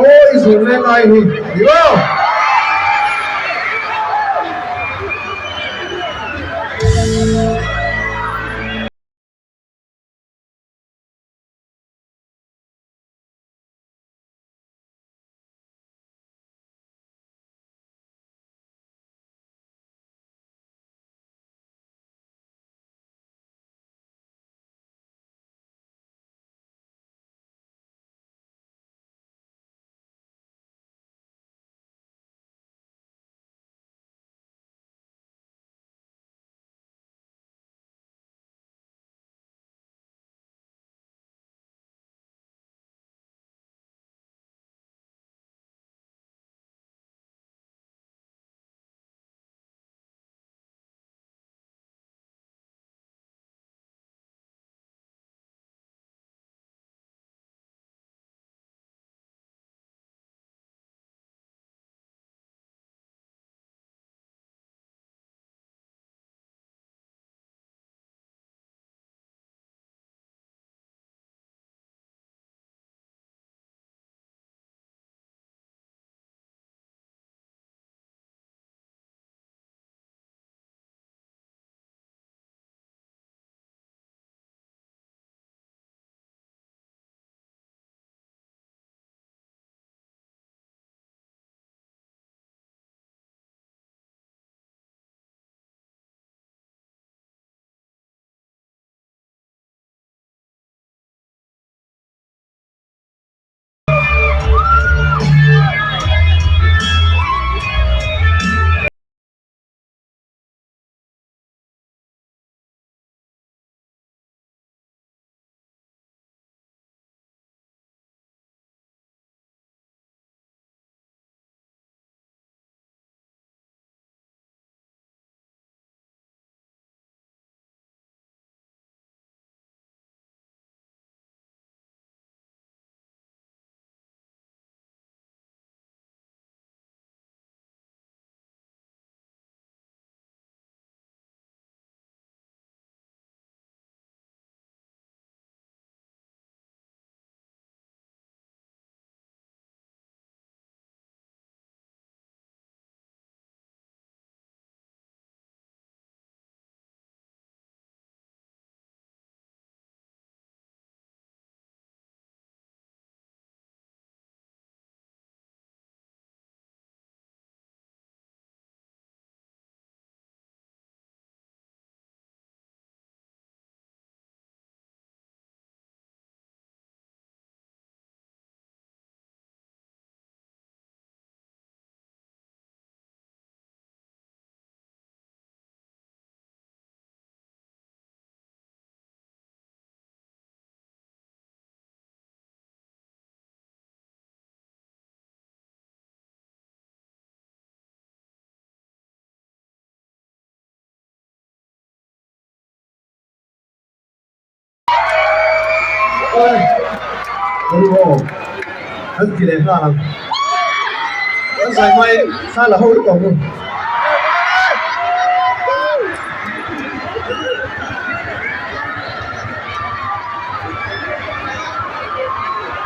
ôi dồn lên này thì hiểu không? Ôi, ồ, rất kỳ đẹp là nó dài may sao là hôi cổng rồi.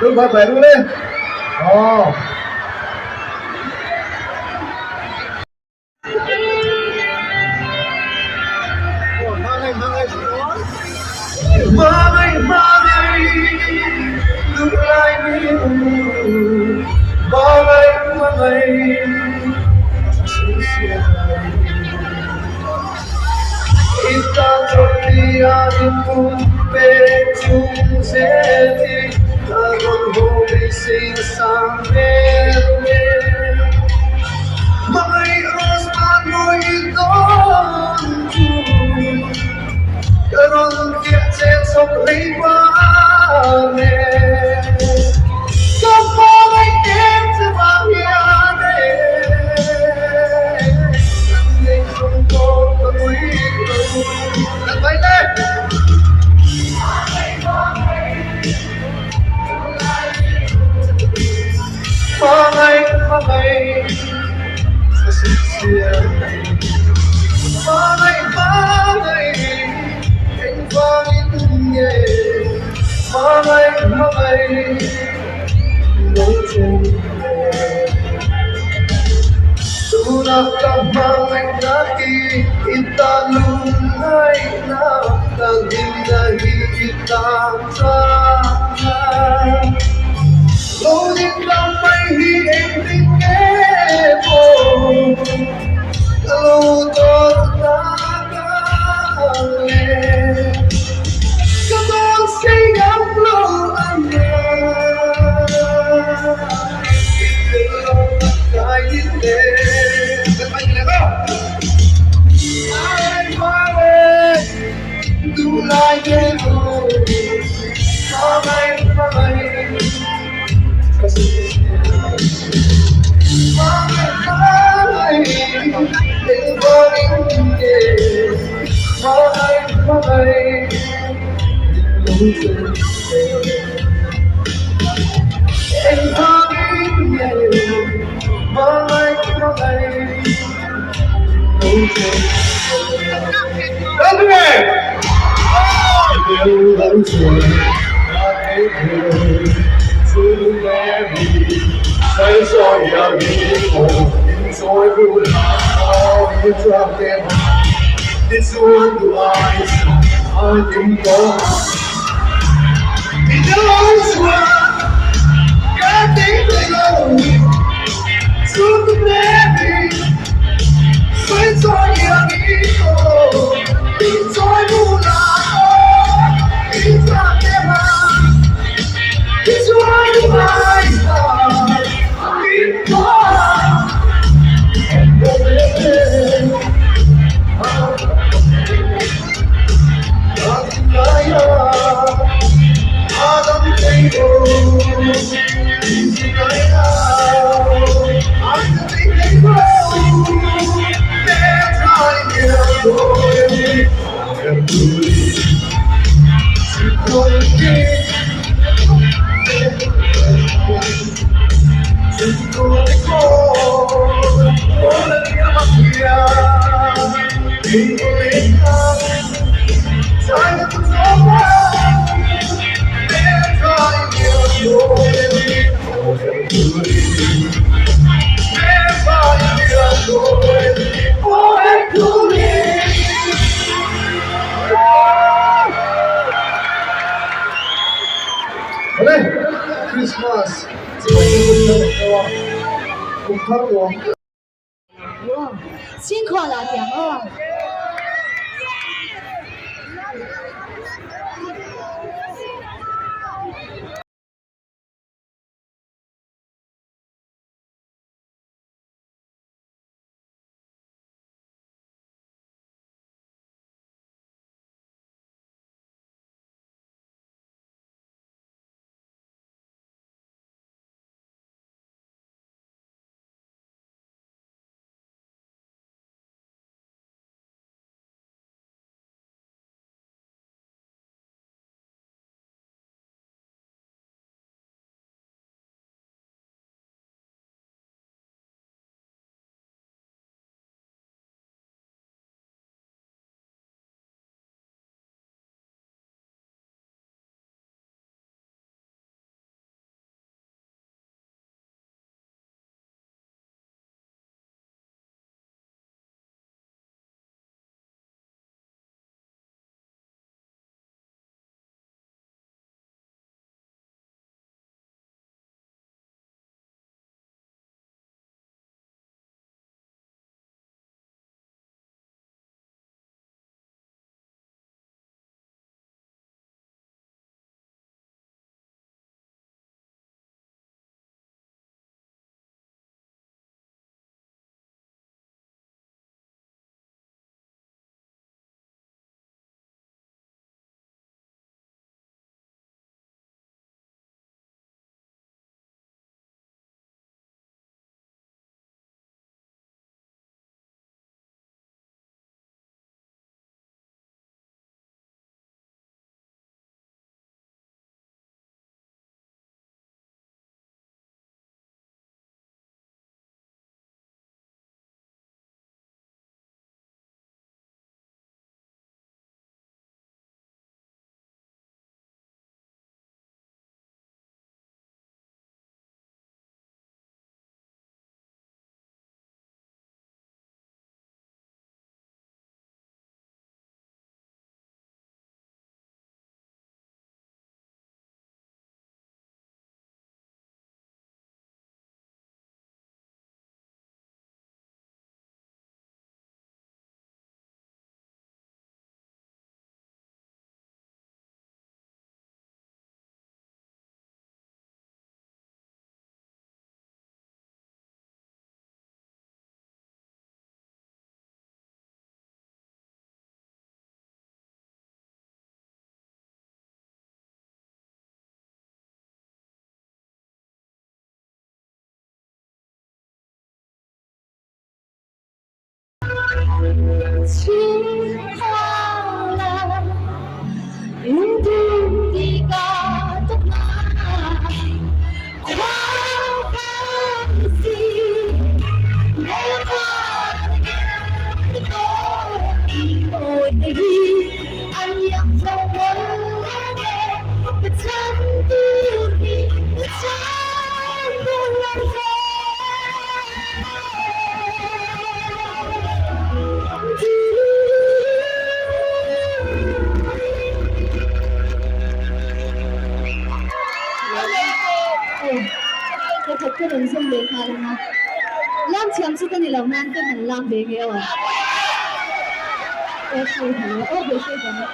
Đừng phải khỏe luôn lên. Ồ. Mang anh tương lai biết mang anh Ita trotia din kumpe chumseti Tagon hobi sing samere Mai osman mo idon tu Karon kiat sok ribane Kapalay din sa bahyane Nandang tungkol kamuhi Nagbaylan! Mangay sa sisiyan Mangay ang pangit niya Mangay Nakapangagaki itanungay na Naghindahi kitang sana Ngunit ang may hiindigin mo Nalutot na kami Katong siyang luan na Itilong nakayite Tulay kayo Mamay Kasi Mamay Ibaring hindi Mamay Say sorry, I'm enjoy good all you drop them. This one do I can go. It knows what God they go. To the baby, say sorry, I'm enjoy good it's not them. It's one do Christmas. 辛苦了，点哦。情话了，印度的歌的马，花开心，没有花的歌，我的爱要从我来，不曾不离，不曾不浪费。cái thật cái đường sông bể khai lắm làm chém sức cái này là man cái mình làm bể cái rồi ô chơi thằng ô bể chơi thằng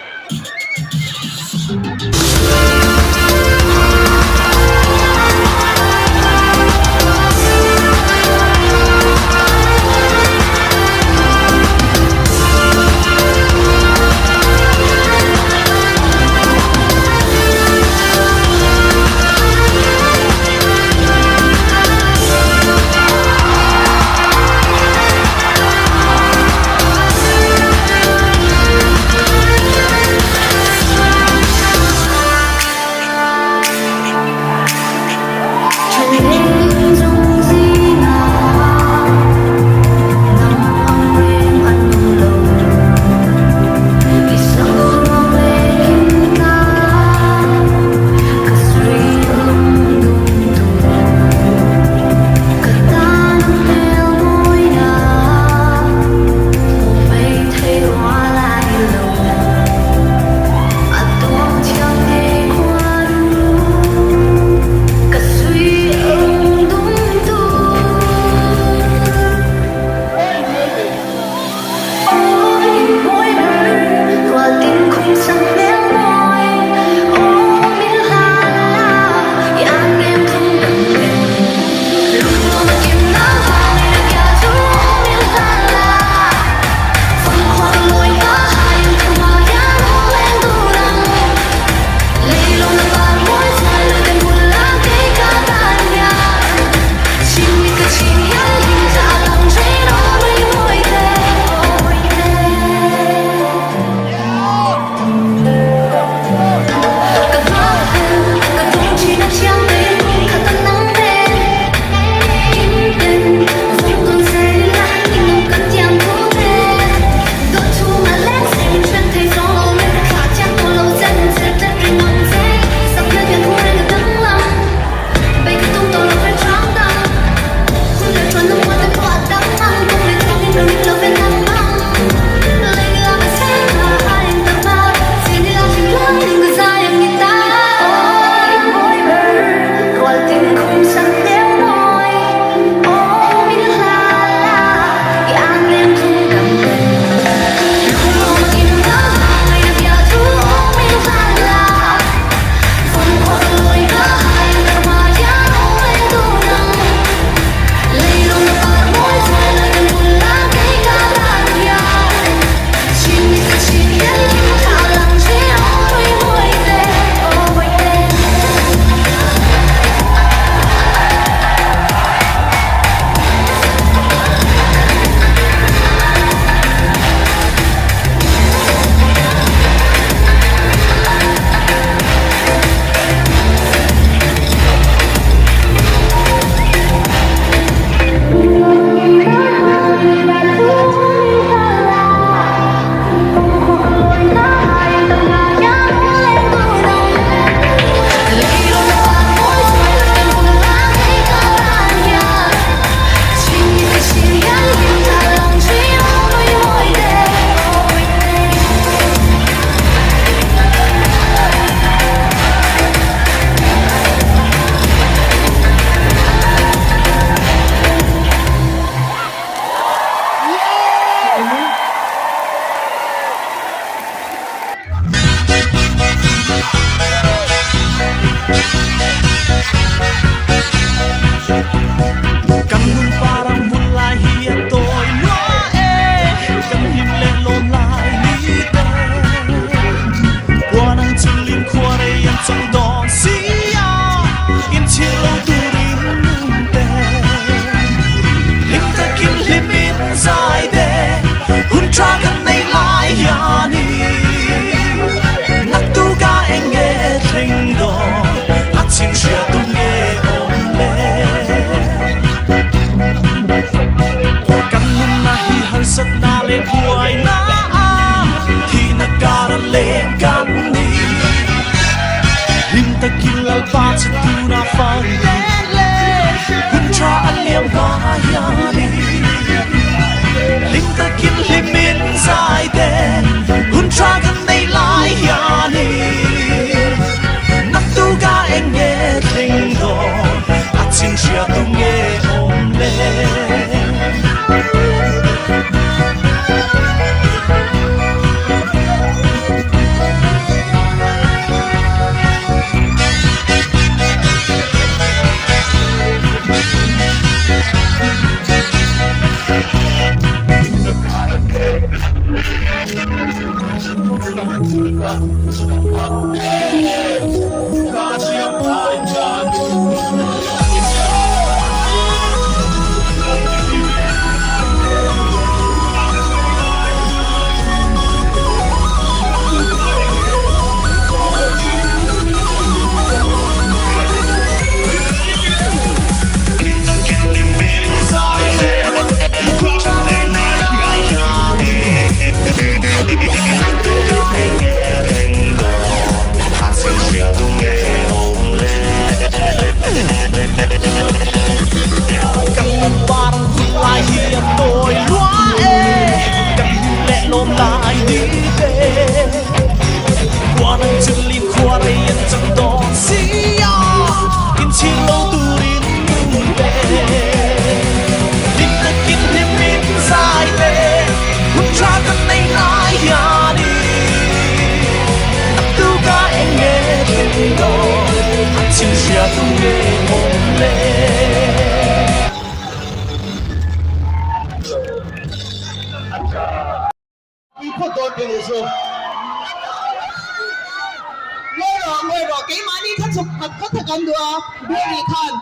kan dua beri kan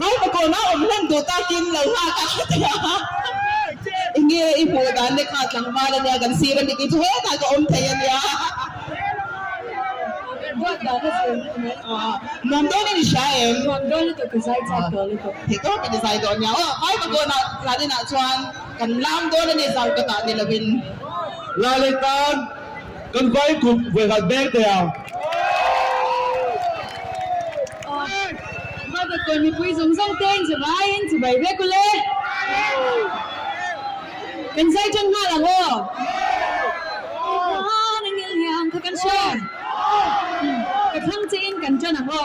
vai pa ko na umlan do ta kin lo ha ka inge ipo dan ne ka lang mala niya gan siran ni kito he ta ko tayan ya Mom don't ni siya eh. Mom don't to kasai sa dole to. Ito pinasay doon niya. Oh, ay pag na lali na chuan kan lam doon ni sa kata ni Lawin. Lalitan kan vai kup về gần bé theo Mother con mi pui dùng song tên chỉ bài về cô lê. Kan sai chân ha là ngô. Nang ilyang ka kan siya. Ka thang chin kan chân ngô.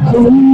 Thank you.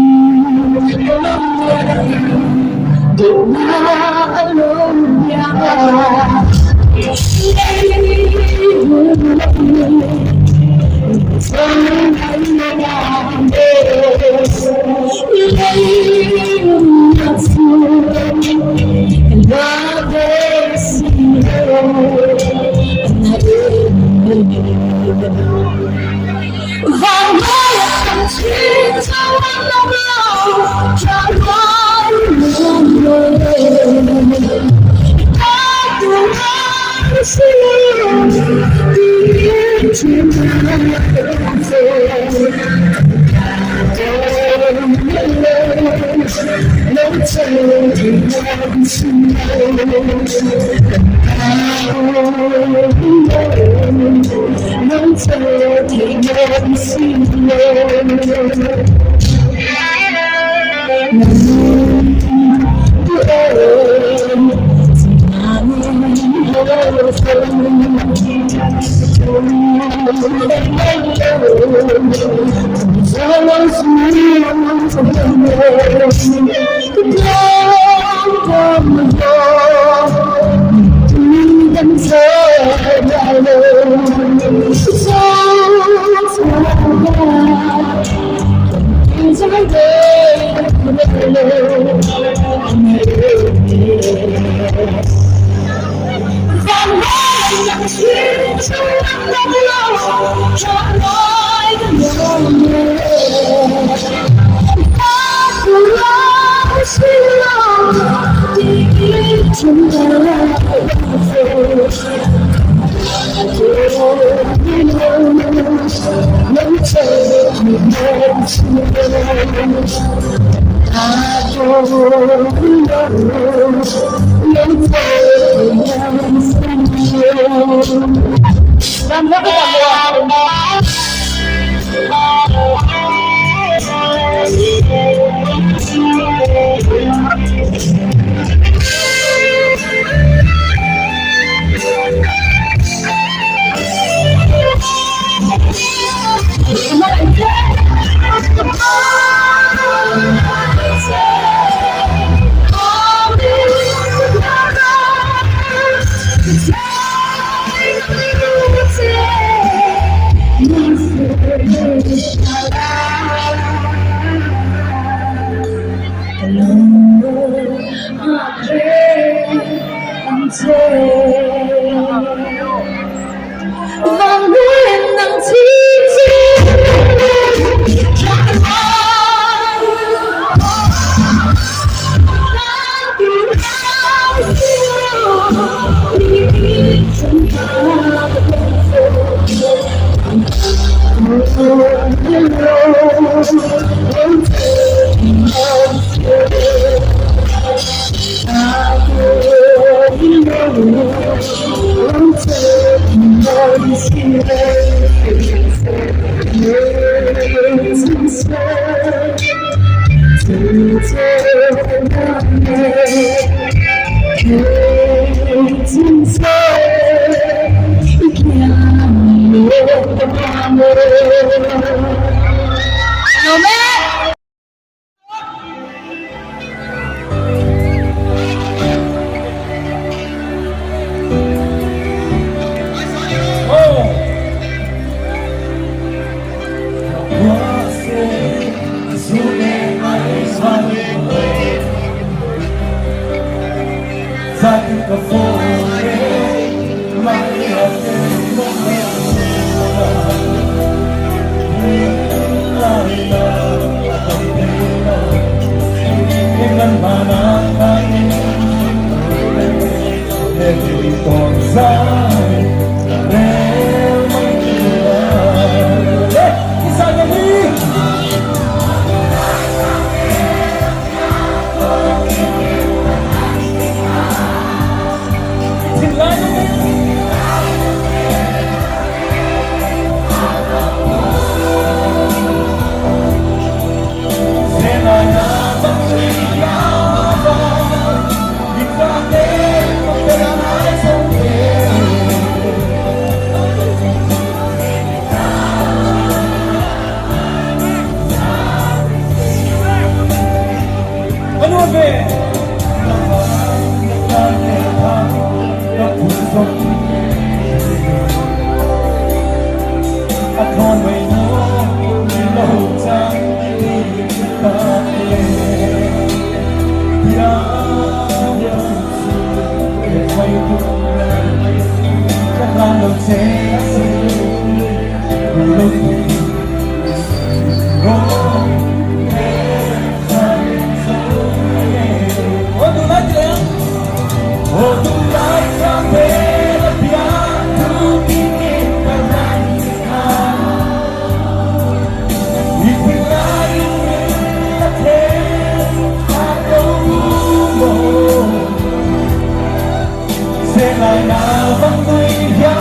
sẽ lại nào vắng người giá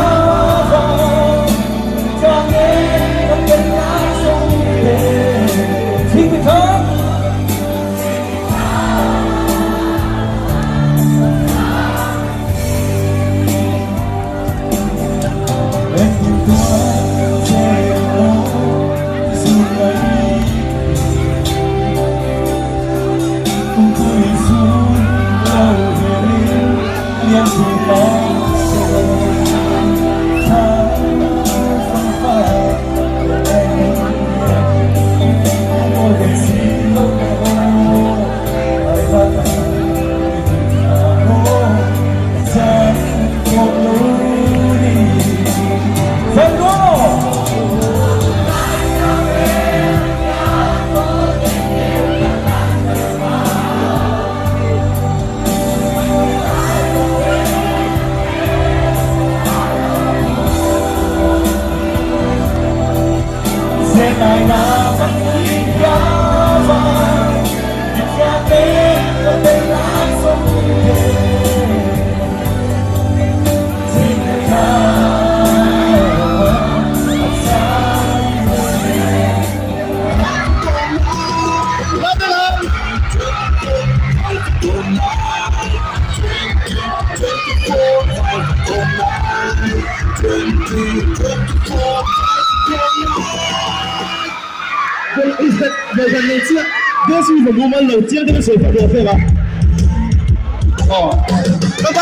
vàng cho nên không cần lại sống về khi người thơ em nhìn tôi che lâu dù ấy cùng cười xuống lâu về liên tục lo sợ tháng phong pha em môi về xin lâu ai bắt ra một lối đi vẫn có sẽ ngày nào vẫn nhìn giá vàng nhìn ra tên và tên lá sống về xin người ta这是一种我们冷静这个水平的对吧？哦，拜拜。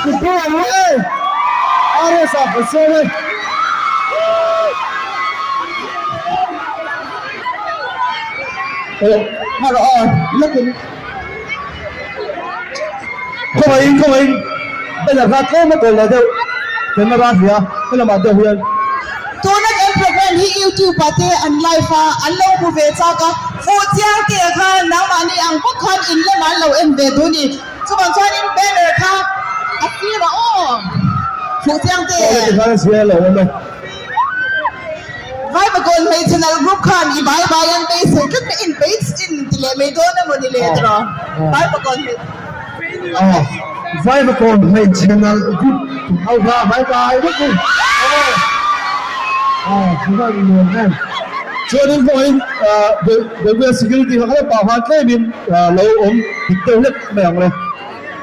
你过来喂，阿列萨不说喂。Hello, looking. Come in. Bây giờ ra thế mới còn là đâu? Đến mà ra gì à? Cái là mà đâu hiện? Tôi nói em program hi YouTube pate an live fa an lo bu ve cha ka fu chiang ke kha na ma ni ang pok khan in le man lo em ve du ni chu ban chuan in banner kha a fi ra o fu chiang te Cái này sẽ là đâu? vai ba gon mai channel group khan I bye an be se kat me in page in tile me do na mo ni le tra vai ba gon Vai mà còn hay channel group ao ra bye bye đó cùng. Chúng ta nhiều hơn. Cho nên voi về security họ có bảo hạn cái bên lâu ốm bị tiêu hết mèo này.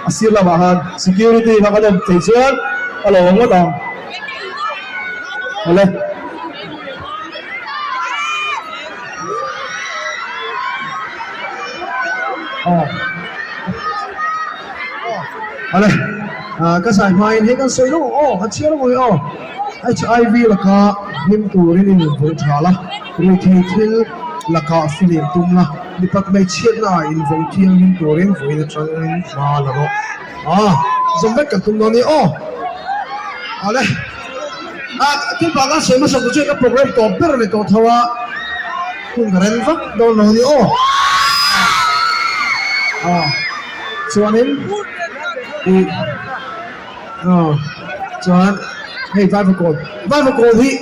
Xin là bảo hạn security họ có đồng thể chế lâu ốm có đồng. Lên. Đây, cái giải mai này cái soi nó cái chia nó rồi HIV là cả hiểm tù đi nên với thà là rồi thì là cả phim tung là đi bắt mấy chiếc là in với thiên hiểm tù đến với là cho nên là đó dùng cái tung nó này đây cái bà cái soi mà sao cái program top bên này top thua cũng cái này vắt đâu nó này cho nên cho nên hey vai vào cột thì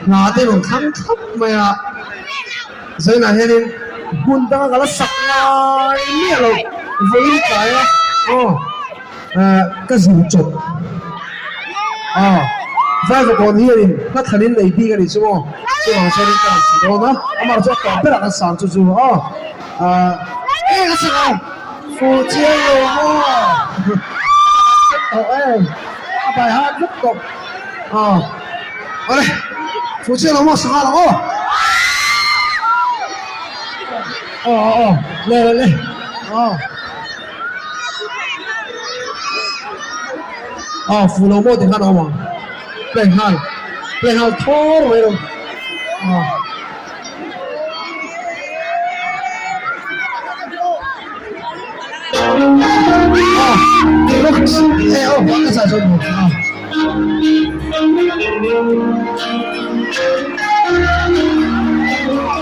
ngã tới một thắng thấp mà giờ này nên buôn tăng cái là sặc ngay nè rồi với cái cái gì chụp vai vào cột thì nó thành nên lấy đi cái gì chứ không chứ không sẽ đi cái gì đâu đó mà cho cả biết là cái sản xuất chú cái gì phụ chiên rồi em bài hát rất tục đây phụ chiên rồi sao rồi lên phụ lô mô thì hát đâu mà lên hai thô rồi đâu Look, cái giải số 1 Hãy subscribe cho kênh Ghiền Mì Gõ để không bỏ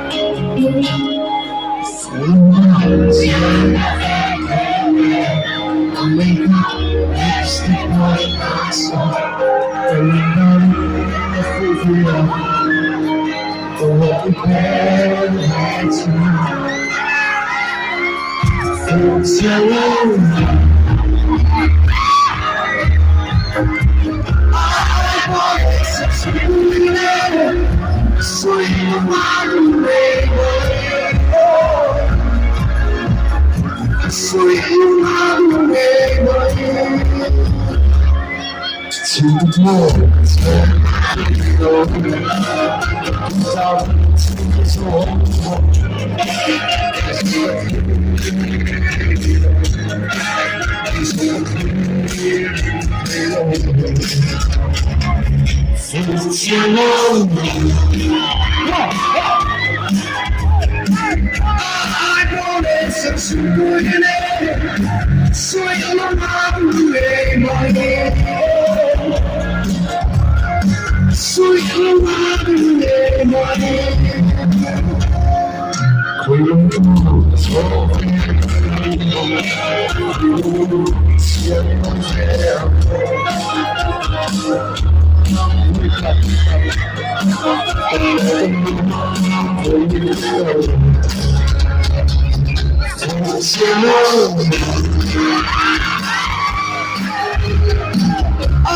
lỡ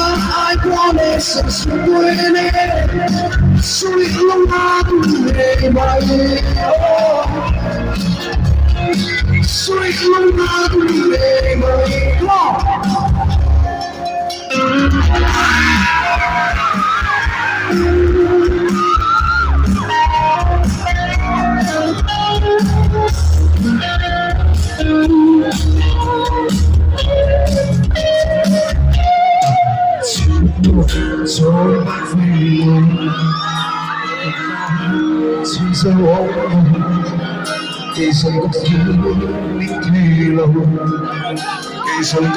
I promise it's winning. Sweet Lumadu, my Sweet Lumadu, so since I walk, is a good feeling, is a good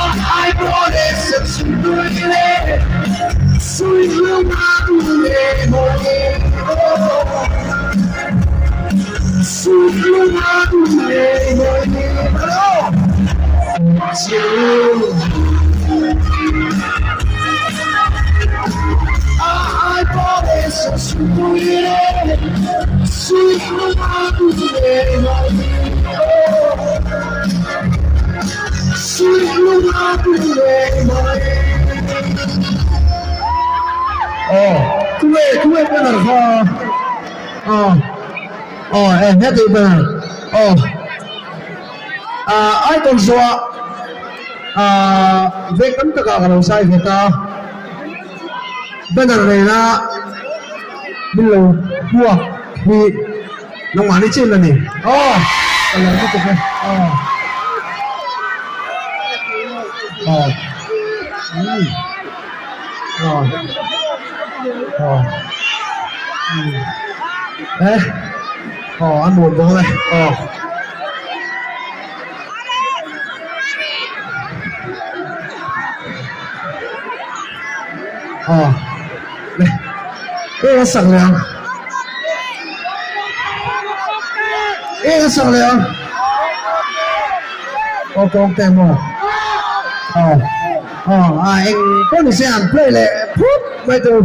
I brought it since you doing it, sweet little sweet little I brought it since you doing it, sweet Kuwait benar heavy benar ai còn dọa về cấm tất cả các sai người ta benar này là bên lầu bua thì nó mà đi trên là nè là tiếp tục này đấy ăn buồn vô đây đây ê sẵn liền con tem rồi anh có được xem play lệ phút bây giờ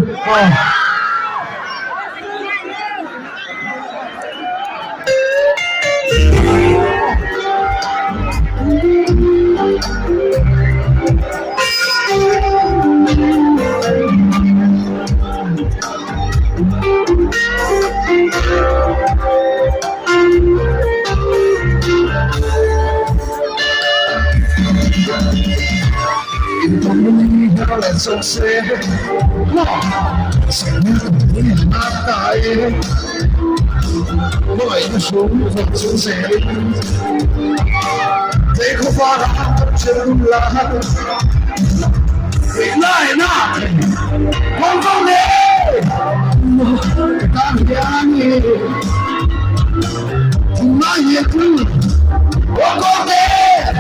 so sad. Bởi nó xuống vật xuống xe thế không phải là chân là vì lại nè không đi ta nhang nói gì cứ có thể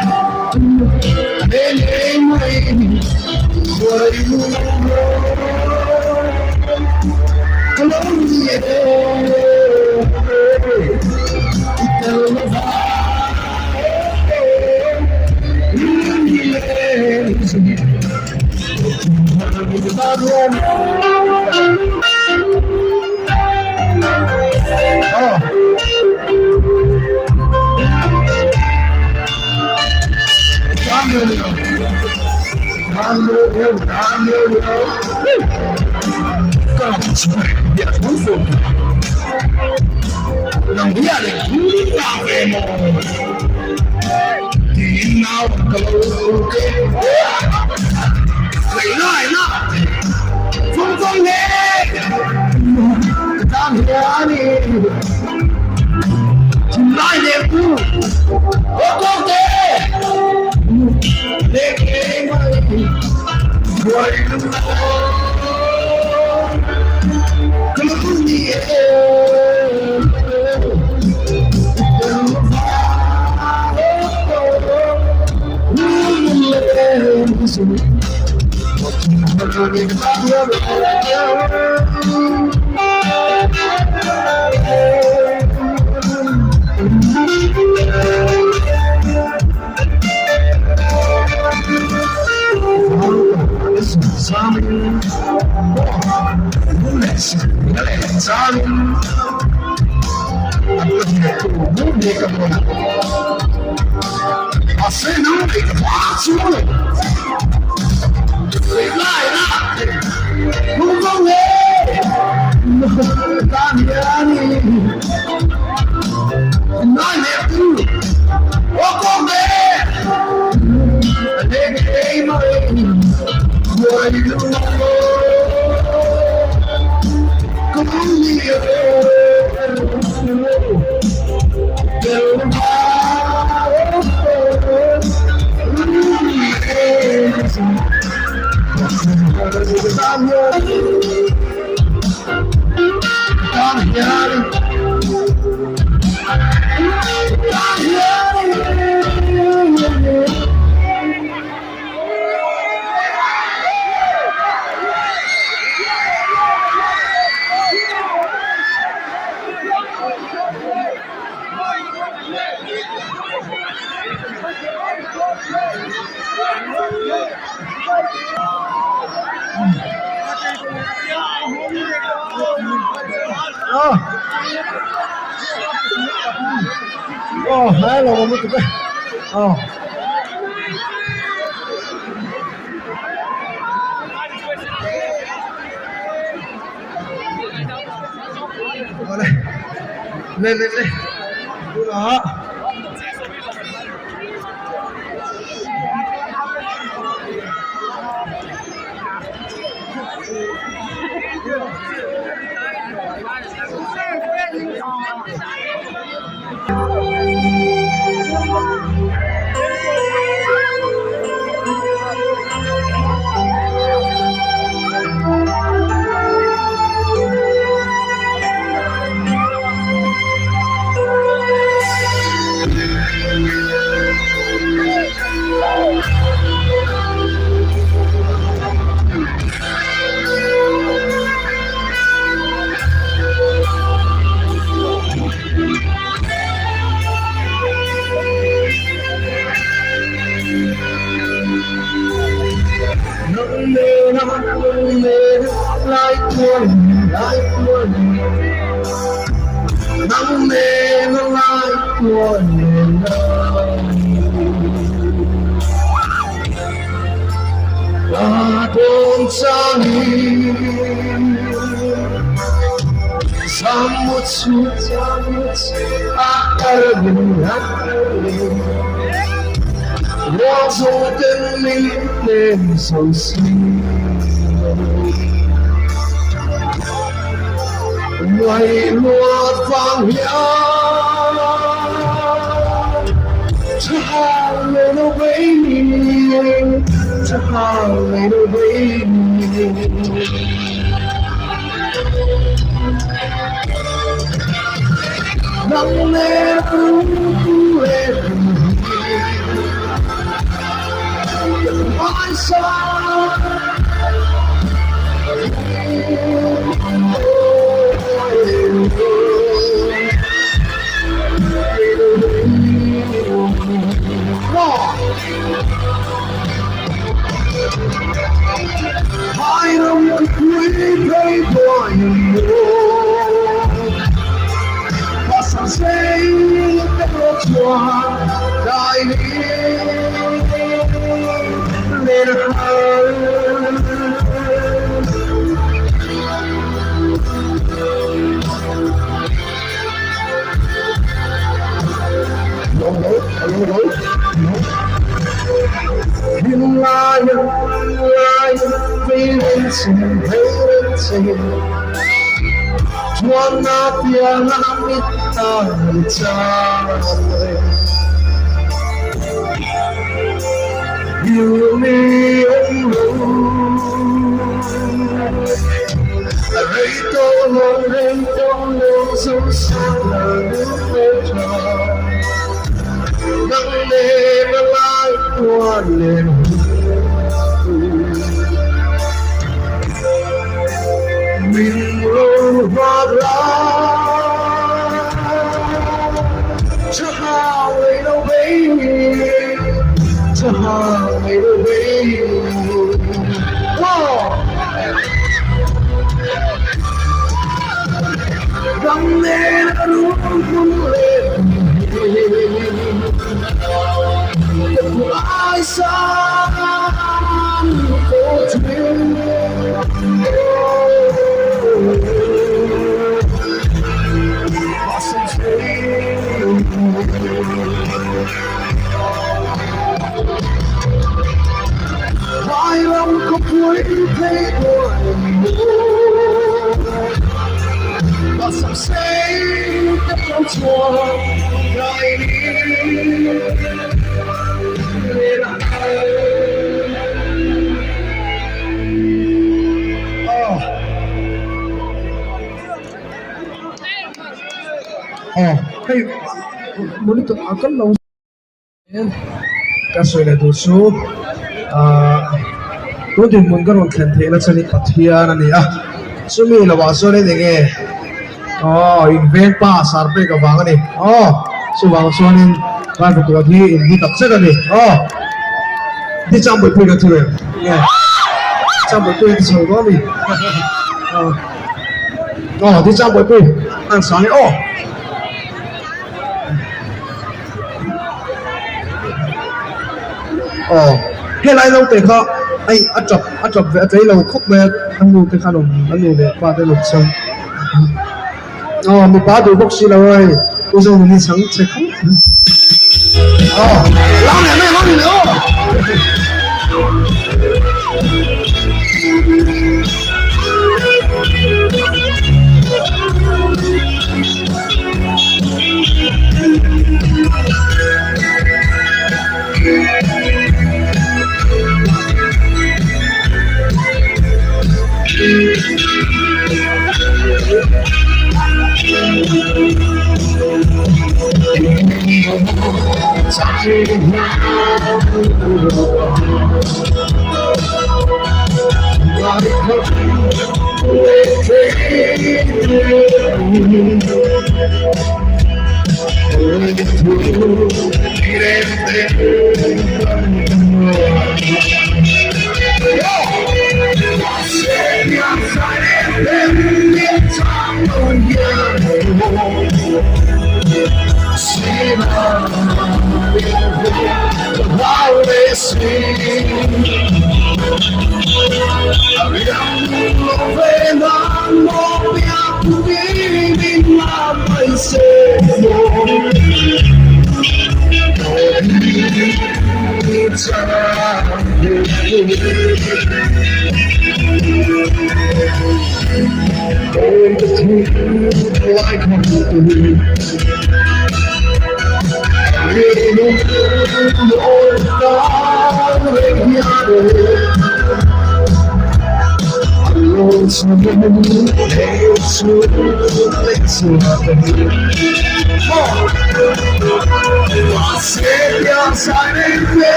hello, một chút đây. Lên đó. Nắng mê nó lại của miền Đông và thôn xa đi sang một chút akarin lo dùng tên mình lên sầu sinh ngoài lúa vàng hiao cho hàng ngày nó vây cho hàng ngày nó vây nắng lên mãi xa Passam sempre per tua dai nel in lion, feeling Tuana piana mitalitare You me Reito so sana numetra Nang nemalay tuanin Minro Rabra Tahaway away Tahaway away Whoa Gamne Rumule I saw I'm completely But some say that's what I need hey, monitor akan lau kasoi le du su tu din mun garon khen the la chani pathian ani a sumi la wa so le denge invent pa sarpe ka wang ani su wang so nin ba ko thi in di tak se ani di cham boi pui ka thu ye cham boi pui so go mi di cham boi pui an sa ni hiện lại đâu để họ anh ăn chọc vẽ giấy lầu khúc về ăn nuôi cái khăn ăn nuôi để qua cái lục sông mình bắt được bốc xí là ơi bây giờ mình đi sáng sẽ khóc lao này nữa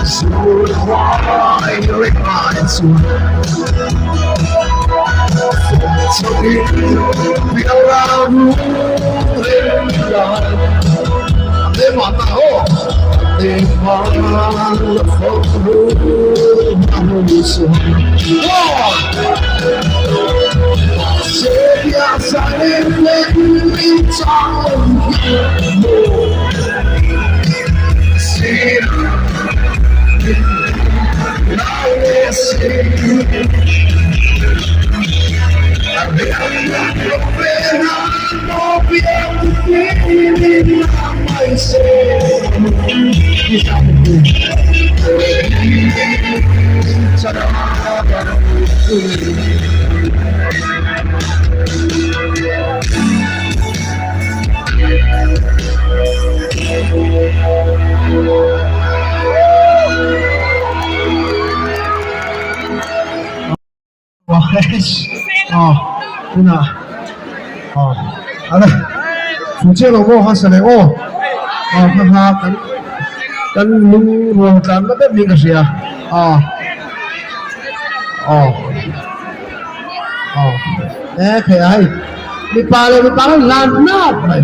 So why you're in my soul? So be around they want to go. They want to go. Say yes, I am letting time. See, now let's phụ trách là ngô hoa sài ngô ha kan lung ruang tan na bem ka sia khay ai mi pa lan na mai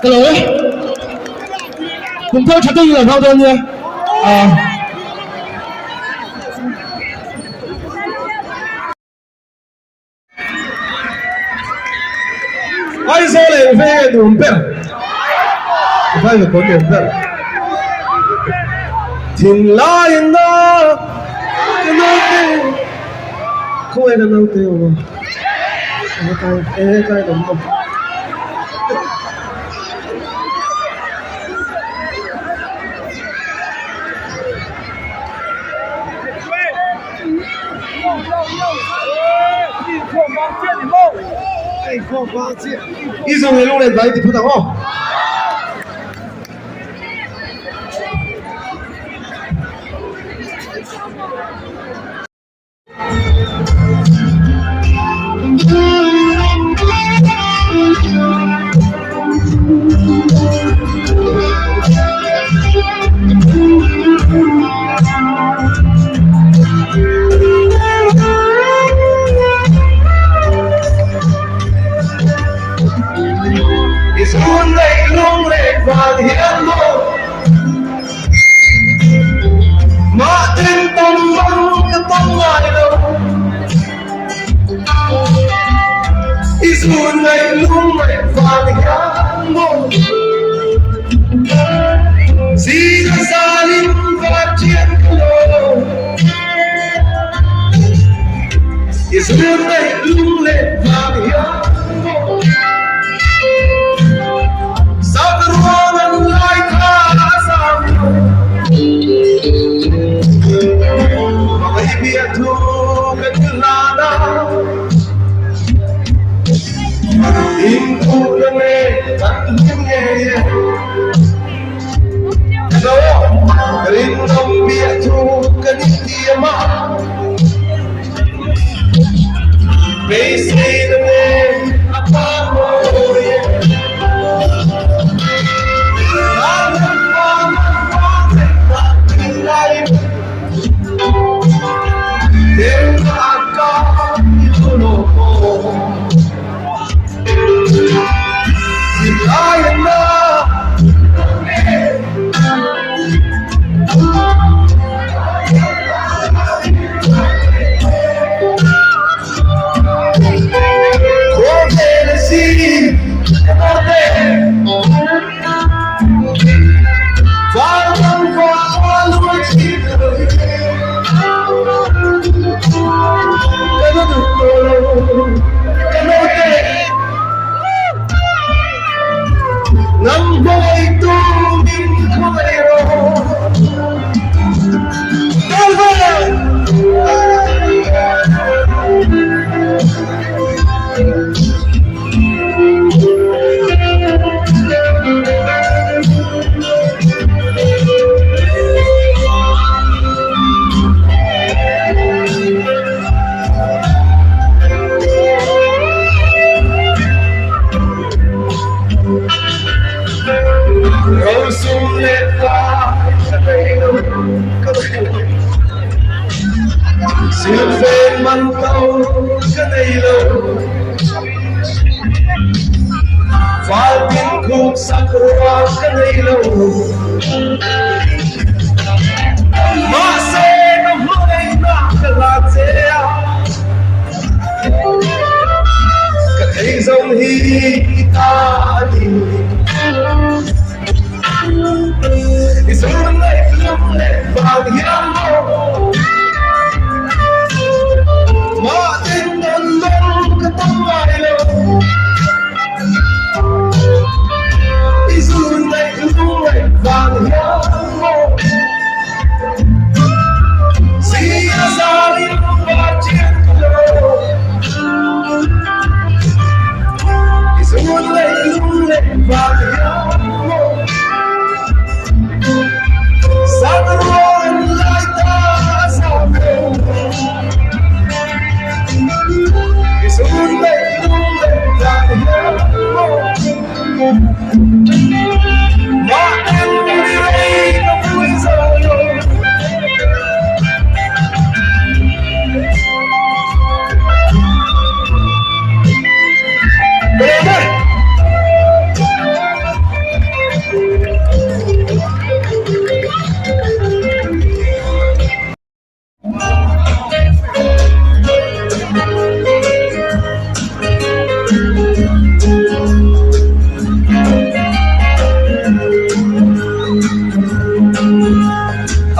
Hello. Cùng theo chắc là sao thôi nha. Ai số này về đường bè. Phải là con đường bè. Thiên la yên đó. Cái nâu tê. Không ai là nâu tê mà. Cái đồng không.一种的路人来的不同哦。Nang boy tuming kumairo phên măng câu cái này lâu và tiếng khúc sắc hoa cái này lâu mà sẽ nó hướng anh ta cái là thế cái thấy giống hi ta đi thì sống lại lắm lệ vào hiếm mô mà tình đơn lâu cái tâm lại lâu thì sống lại lắm lệ vào hiếm mô chỉ ra đi và chiến đấu thì sống lại lắm lệ vào hiếm mô Sa karon lại ta sa cầu Isun lệ lung lệ lại hiếm mà em đi đây nó vui rồi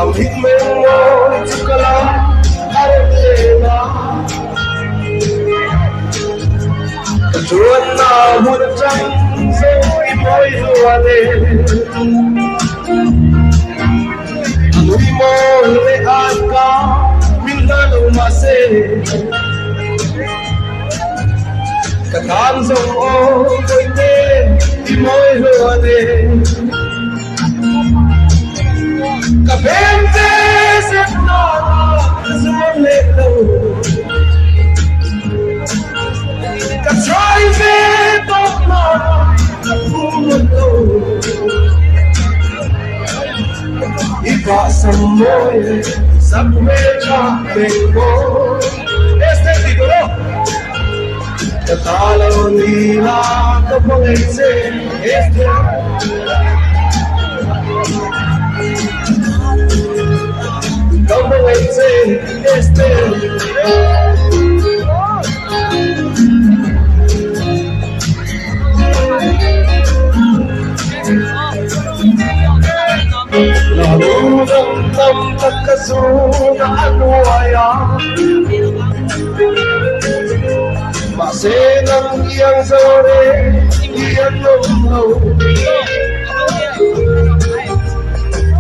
Ang hikmeng mo ito lang arela Katuan na hunap siyang so'y mo'y luwanin Anu'y mo hilihan ka minsan umasin Katamsong o ko'y di mo'y luwanin Kapente sa nara sa malito Katry vito nara sa pumulo Ipasa mo'y sa kumedya tengo Este titulo Katalaw nila kapangitse Este Como dice este Nalulong ng pagkasuna ano kaya Masenang iyang sore Iyang lolo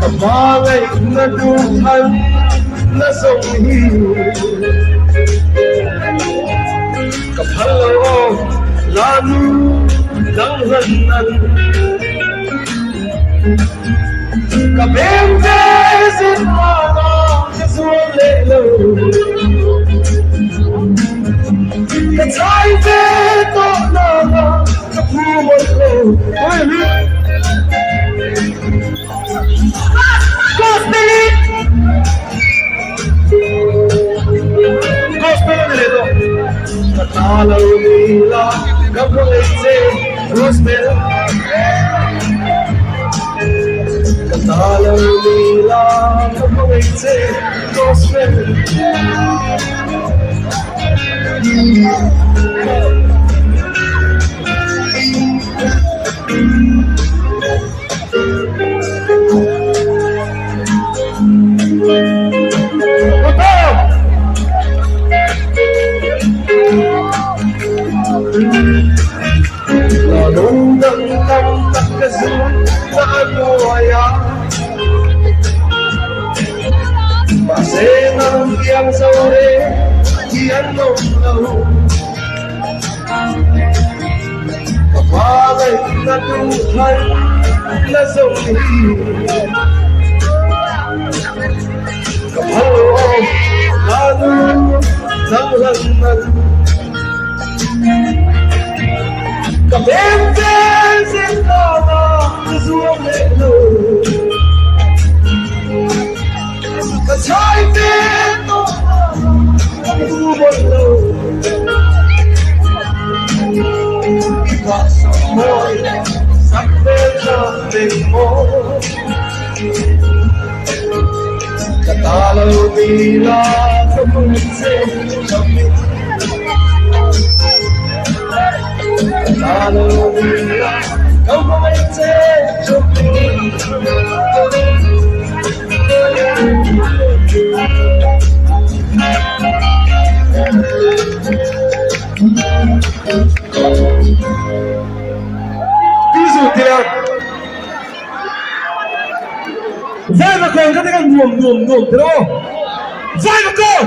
Kapangay na duhan na songhiyo Kapalaw lalo ng hanan Kapente sinmana kasualelo Katay veto na kapumalo Gospel nito Katalaw nila kapangitse Gospel Katalaw nila kapangitse Gospel Lalong ng pagkasun na ano kaya Masenang iyang sore Iyang lolo Kapagay na duhan na songhiyo Kapalaw lalo ng hanan Kapente sinama kasualelo Katay veto vila không sẽ trong mình alo vila không sẽ trong mình ví dụ tiền vai mà còn các cái nguồn thế đâu vai mà còn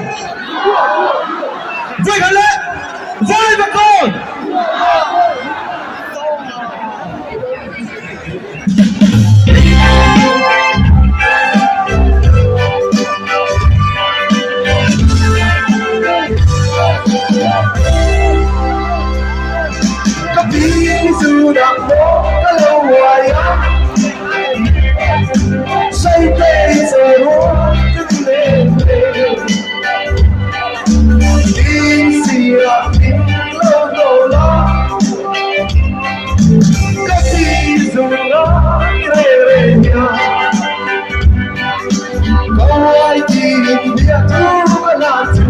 vai cả lẽ vai mà còn các ví dụ đã có lâu hoài say tê giờ đó cứ lên đi xìa đi lâu lâu lo các ví dụ đó về nhà có ai tìm biết thu là thu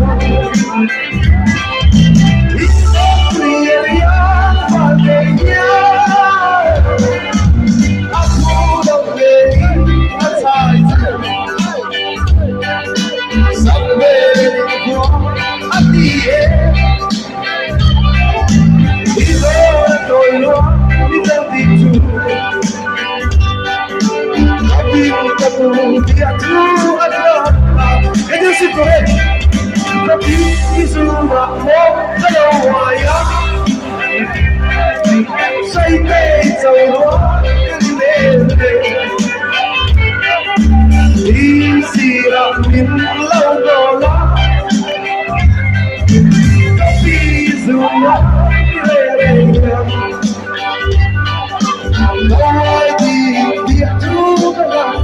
historia và về nhà aku đâu về sampai hati itu tolong dibantu tapi kamu dia tu adalah itu sih korek tapi semua kalau wayang say tê dầu đó đi xì làm miếng lâu đồ lắm có đi dù nó lê nhầm không ai thì biết chú các bạn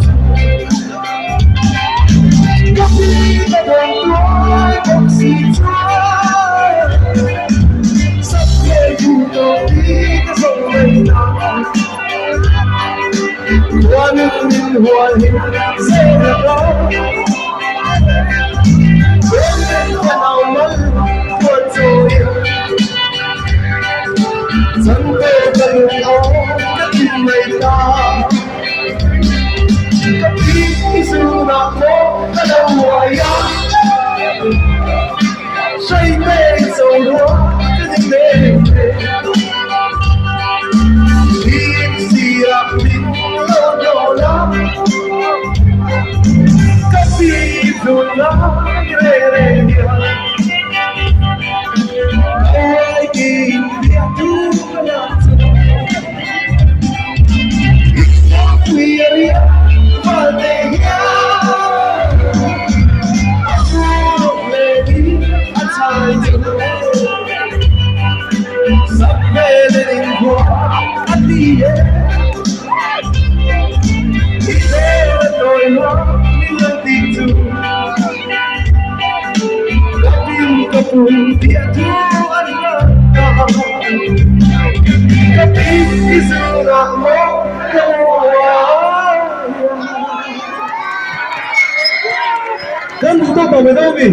có đi ta đồng tôi không gì chúa sắp về dù tôi đi cái dòng này nào hoa nước nhìn hoa hình dễ được đó quên đến nhà nào mất buồn rồi dẫn về cả đường áo cái tim mây ta các ý dù đã có ta đâu hoài say mê dầu đó cái tình mê đi gì làm mình lâu lâu lắm các ví dụ đó về nhà ai tìm biết tu là historia và về nhà aku về đi anh trai sắp về lên hoa anh đi tôi nói những tin dù đã tin có cùng địa thu anh đã các tin dù đã mong câu kan butuh apa, Betowi?